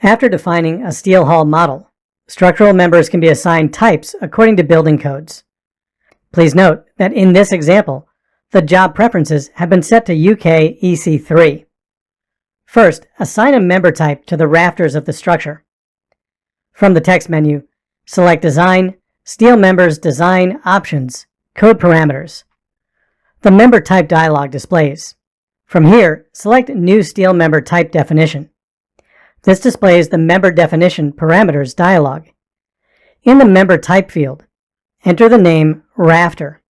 After defining a steel hull model, structural members can be assigned types according to building codes. Please note that in this example, the job preferences have been set to UK EC3. First, assign a member type to the rafters of the structure. From the text menu, select Design, Steel Members Design Options, Code Parameters. The Member Type dialog displays. From here, select New Steel Member Type Definition. This displays the Member Definition Parameters dialog. In the Member Type field, enter the name Rafter.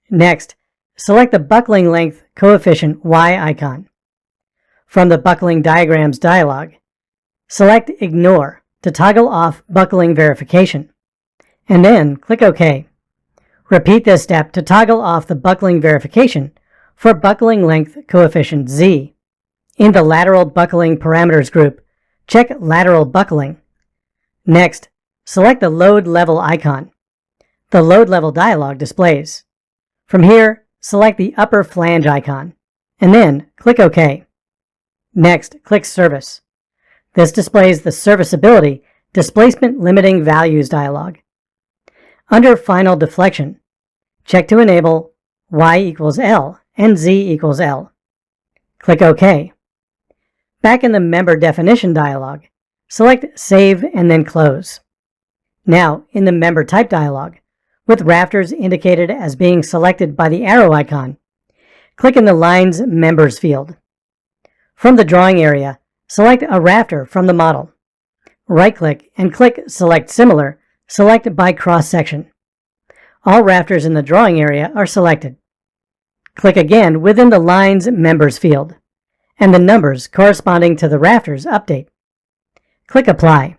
Next, select the Buckling Length Coefficient Y icon. From the Buckling Diagrams dialog, select Ignore to toggle off buckling verification, and then click OK. Repeat this step to toggle off the buckling verification for Buckling Length Coefficient Z. In the Lateral Buckling Parameters group, check Lateral Buckling. Next, select the Load Level icon. The Load Level dialog displays. From here, select the Upper Flange icon, and then click OK. Next, click Service. This displays the Serviceability Displacement Limiting Values dialog. Under Final Deflection, check to enable Y equals L and Z equals L. Click OK. Back in the Member Definition dialog, select Save and then Close. Now, in the Member Type dialog, with rafters indicated as being selected by the arrow icon, click in the Lines Members field. From the drawing area, select a rafter from the model. Right-click and click Select Similar, select by cross-section. All rafters in the drawing area are selected. Click again within the Lines Members field, and the numbers corresponding to the rafters update. Click Apply.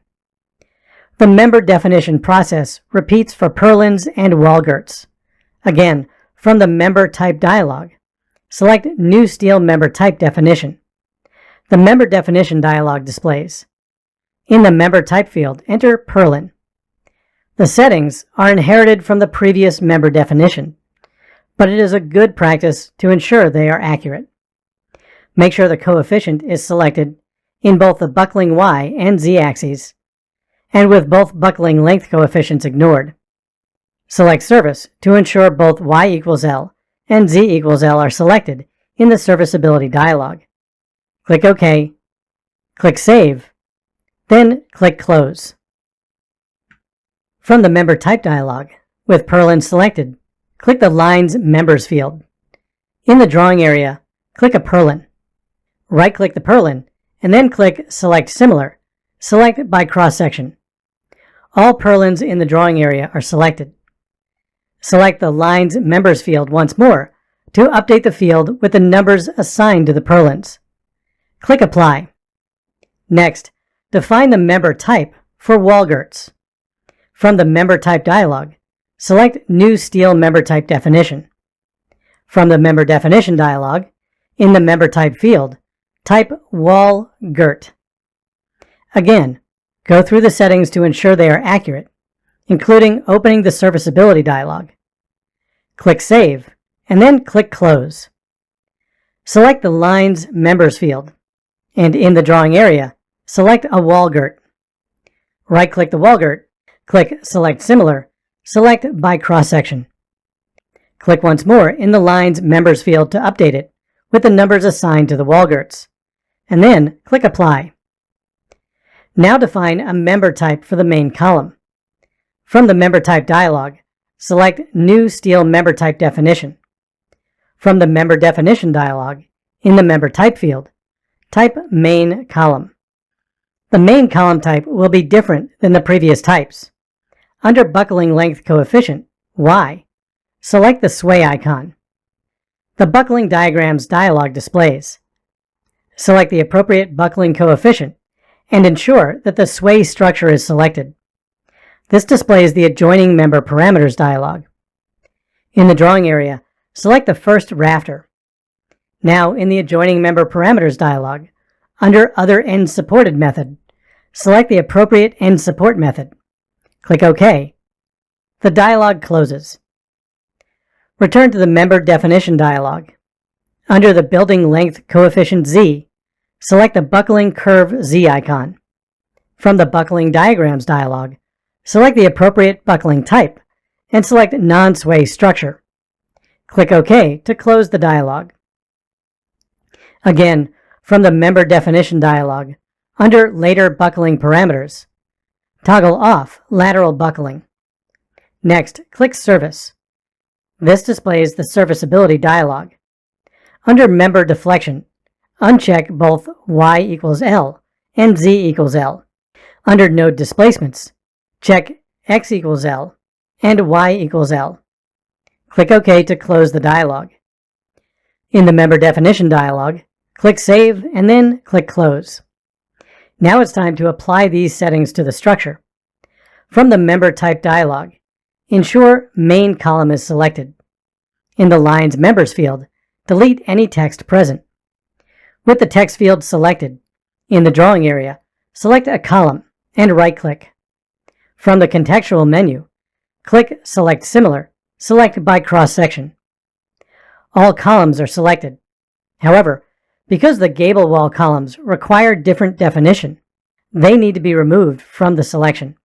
The Member Definition process repeats for purlins and wall girts. Again, from the Member Type dialog, select New Steel Member Type Definition. The Member Definition dialog displays. In the Member Type field, enter Purlin. The settings are inherited from the previous member definition, but it is a good practice to ensure they are accurate. Make sure the coefficient is selected in both the buckling Y and Z axes, and with both buckling length coefficients ignored. Select Service to ensure both Y equals L and Z equals L are selected in the Serviceability dialog. Click OK, click Save, then click Close. From the Member Type dialog, with Purlin selected, click the Lines Members field. In the drawing area, click a purlin. Right-click the purlin, and then click Select Similar, select by cross-section. All purlins in the drawing area are selected. Select the Lines Members field once more to update the field with the numbers assigned to the purlins. Click Apply. Next, define the member type for wall girts. From the Member Type dialog, select New Steel Member Type Definition. From the Member Definition dialog, in the Member Type field, type Wall Girt. Again, go through the settings to ensure they are accurate, including opening the Serviceability dialog. Click Save, and then click Close. Select the Lines Members field, and in the drawing area, select a wall girt. Right-click the wall girt, click Select Similar, select by cross-section. Click once more in the Lines Members field to update it with the numbers assigned to the wall girts, and then click Apply. Now define a member type for the main column. From the Member Type dialog, select New Steel Member Type Definition. From the Member Definition dialog, in the Member Type field, type Main Column. The main column type will be different than the previous types. Under Buckling Length Coefficient, Y, select the Sway icon. The Buckling Diagrams dialog displays. Select the appropriate buckling coefficient and ensure that the sway structure is selected. This displays the Adjoining Member Parameters dialog. In the drawing area, select the first rafter. Now, in the Adjoining Member Parameters dialog, under Other End Supported method, select the appropriate end support method. Click OK. The dialog closes. Return to the Member Definition dialog. Under the Building Length Coefficient Z, select the Buckling Curve Z icon. From the Buckling Diagrams dialog, select the appropriate buckling type and select Non-Sway Structure. Click OK to close the dialog. Again, from the Member Definition dialog, under Later Buckling Parameters, toggle off Lateral Buckling. Next, click Service. This displays the Serviceability dialog. Under Member Deflection, uncheck both Y equals L and Z equals L. Under Node Displacements, check X equals L and Y equals L. Click OK to close the dialog. In the Member Definition dialog, click Save and then click Close. Now it's time to apply these settings to the structure. From the Member Type dialog, ensure Main Column is selected. In the Lines Members field, delete any text present. With the text field selected, in the drawing area, select a column and right-click. From the contextual menu, click Select Similar, select by cross-section. All columns are selected. However, because the gable wall columns require different definition, they need to be removed from the selection.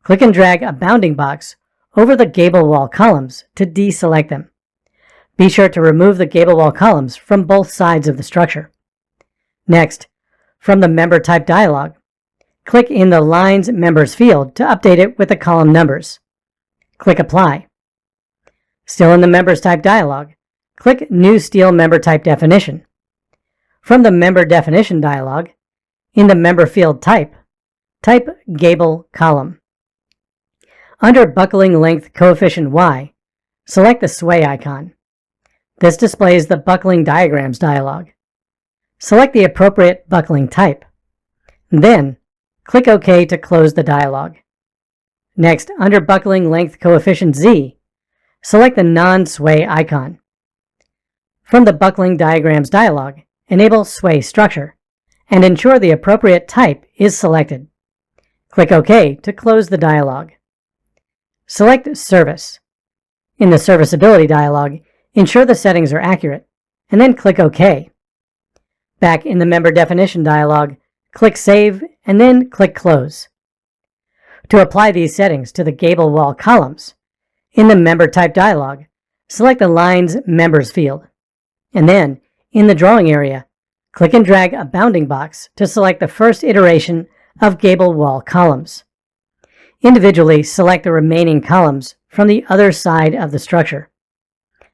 Click and drag a bounding box over the gable wall columns to deselect them. Be sure to remove the gable wall columns from both sides of the structure. Next, from the Member Type dialog, click in the Lines Members field to update it with the column numbers. Click Apply. Still in the Members Type dialog, click New Steel Member Type Definition. From the Member Definition dialog, in the Member Field Type, type Gable Column. Under Buckling Length Coefficient Y, select the Sway icon. This displays the Buckling Diagrams dialog. Select the appropriate buckling type. Then, click OK to close the dialog. Next, under Buckling Length Coefficient Z, select the Non-Sway icon. From the Buckling Diagrams dialog, enable Sway Structure, and ensure the appropriate type is selected. Click OK to close the dialog. Select Service. In the Serviceability dialog, ensure the settings are accurate, and then click OK. Back in the Member Definition dialog, click Save, and then click Close. To apply these settings to the gable wall columns, in the Member Type dialog, select the Lines Members field, and then, in the drawing area, click and drag a bounding box to select the first iteration of gable wall columns. Individually select the remaining columns from the other side of the structure.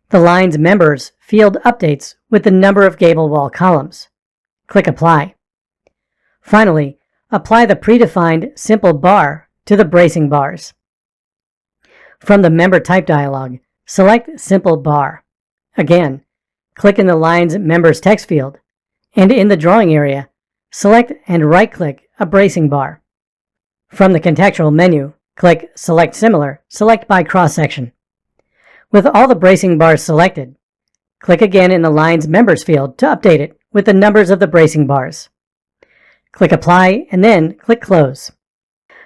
The Lines Members field updates with the number of gable wall columns. Click Apply. Finally, apply the predefined simple bar to the bracing bars. From the Member Type dialog, select Simple Bar. Again, click in the Lines Members text field, and in the drawing area, select and right-click a bracing bar. From the contextual menu, click Select Similar, select by cross-section. With all the bracing bars selected, click again in the Lines Members field to update it with the numbers of the bracing bars. Click Apply and then click Close.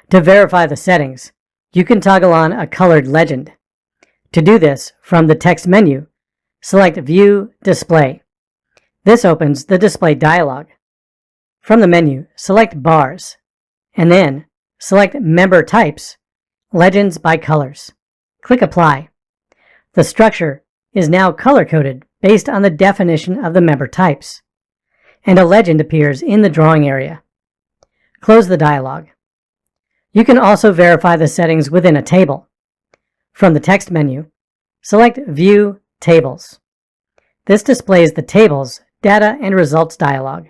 To verify the settings, you can toggle on a colored legend. To do this, from the text menu, select View Display. This opens the Display dialog. From the menu, select Bars, and then select Member Types, Legends by Colors. Click Apply. The structure is now color-coded based on the definition of the member types, and a legend appears in the drawing area. Close the dialog. You can also verify the settings within a table. From the text menu, select View Tables. This displays the Tables, Data, and Results dialog.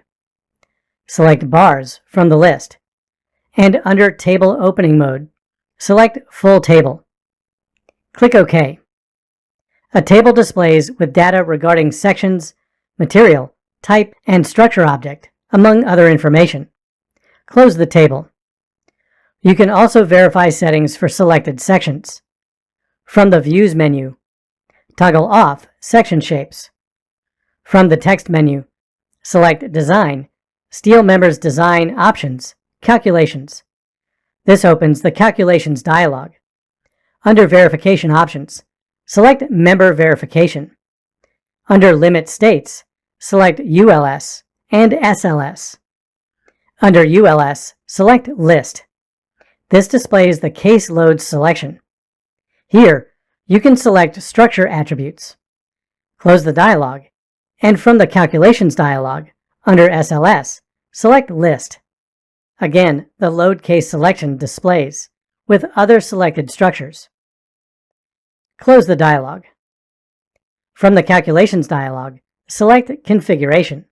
Select Bars from the list, and under Table Opening Mode, select Full Table. Click OK. A table displays with data regarding sections, material, type, and structure object, among other information. Close the table. You can also verify settings for selected sections. From the Views menu, toggle off Section Shapes. From the text menu, select Design, Steel Members Design Options, Calculations. This opens the Calculations dialog. Under Verification Options, select Member Verification. Under Limit States, select ULS and SLS. Under ULS, select List. This displays the case loads selection. Here, you can select structure attributes. Close the dialog, and from the Calculations dialog, under SLS, select List. Again, the load case selection displays, with other selected structures. Close the dialog. From the Calculations dialog, select Configuration.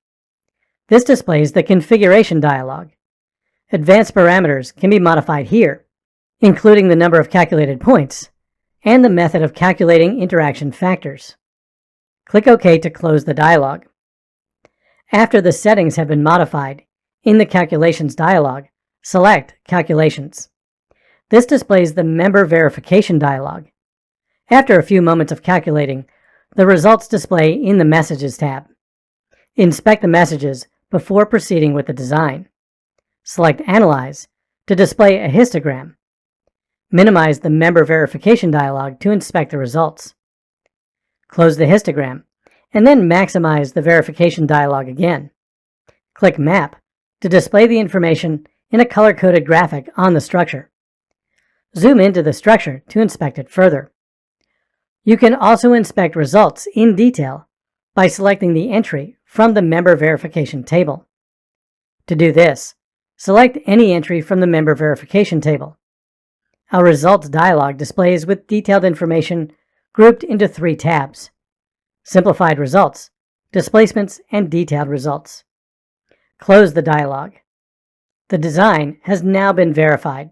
This displays the Configuration dialog. Advanced parameters can be modified here, including the number of calculated points and the method of calculating interaction factors. Click OK to close the dialog. After the settings have been modified, in the Calculations dialog, select Calculations. This displays the Member Verification dialog. After a few moments of calculating, the results display in the Messages tab. Inspect the messages before proceeding with the design. Select Analyze to display a histogram. Minimize the Member Verification dialog to inspect the results. Close the histogram, and then maximize the verification dialog again. Click Map to display the information in a color-coded graphic on the structure. Zoom into the structure to inspect it further. You can also inspect results in detail by selecting the entry from the Member Verification table. To do this, select any entry from the Member Verification table. A Results dialog displays with detailed information grouped into 3 tabs: Simplified Results, Displacements, and Detailed Results. Close the dialog. The design has now been verified.